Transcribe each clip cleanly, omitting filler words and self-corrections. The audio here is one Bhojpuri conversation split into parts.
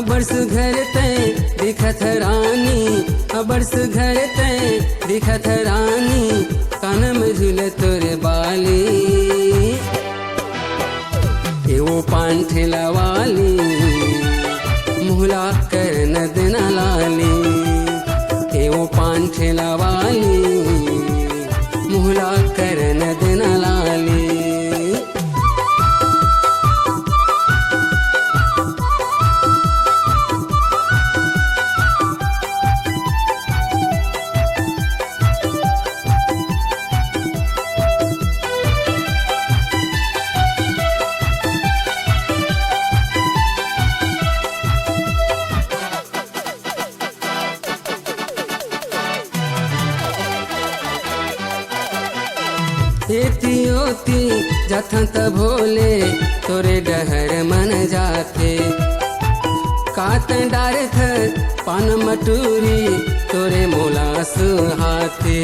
अबर सुघर तै दिखत रानी, अबर सुघर तै दिखत रानी, कान में झूले तोरे बाली, एवो पान ठेला वाली, मुहला कर नदना लाली, एवो पान ठेला वाली, मुहला कर नदना लाली। एती ओती जथं त भोले तोरे डहर मन जाते, कात डारथ पान मटूरी तोरे मोला सुहाते।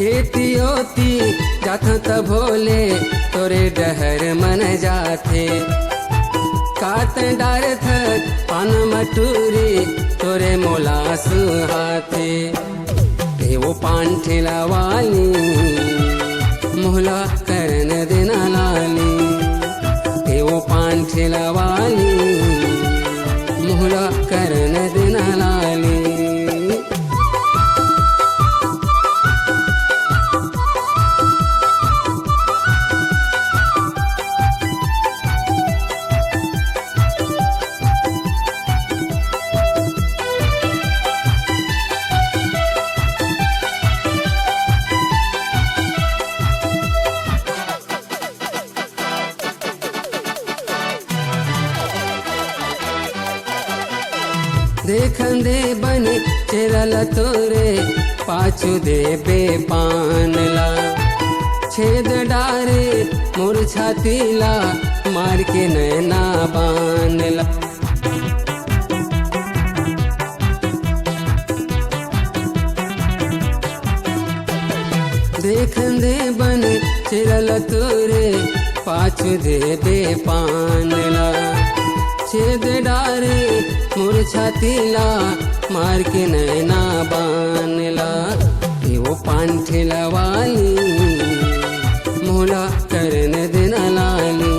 एती ओती जथं त भोले तोरे डहर मन जाते, कात डारथ पान मटूरी तोरे मोला सुहाते। एवो पान ठेला वाली, मुहला करन देना लाली, एवो पान ठेला वाली, मुहला करन देना लाली। देखन दे बन चेरल तोरे पाछू दे बेपानला, छेद डारे मोर छातीला, मार के नैना बानला। देखन दे बन चेरल तोरे पाछू दे बेपानला, छेद डारे मोर छातीला, मार के नैना बानला। एवो पान ठेला वाली, मोला करन देना लाली,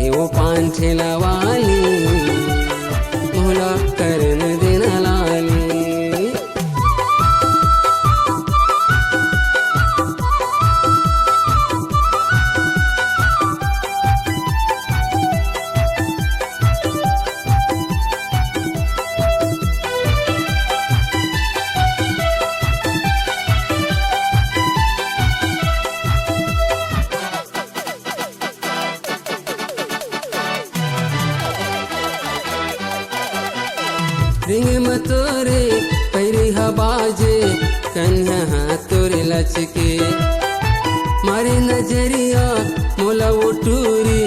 एवो पान ठेला वाली, मोला करन देना लाली। रिंग में तोरे पैरी बाजे, कन्या तोरे लचके, मारे नजरिया मोला वो टूरी,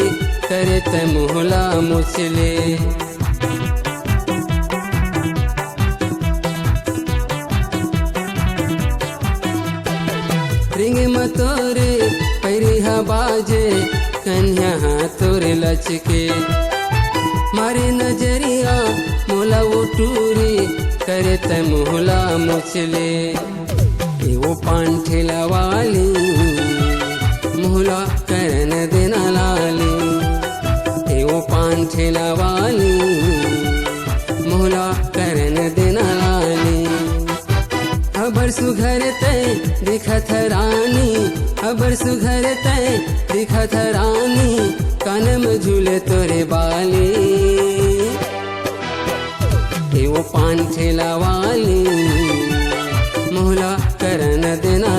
करे त मोहला मुचले। रिंग में तोरे पैरी बाजे, कन्या तोरे लचके, मारे नजरिया मोला वो टूरी, करे त मोहला मुचले। एवो पान ठेला वाली, मोहला करन देना लाली, एवो पान ठेला वाली, मोहला करन देना लाली। अबर सुघर तै दिखत रानी, अबर सुघर तै दिखत रानी, कान में झूले तोरे बाली, एवो पान ठेला वाली, मोहला करन देना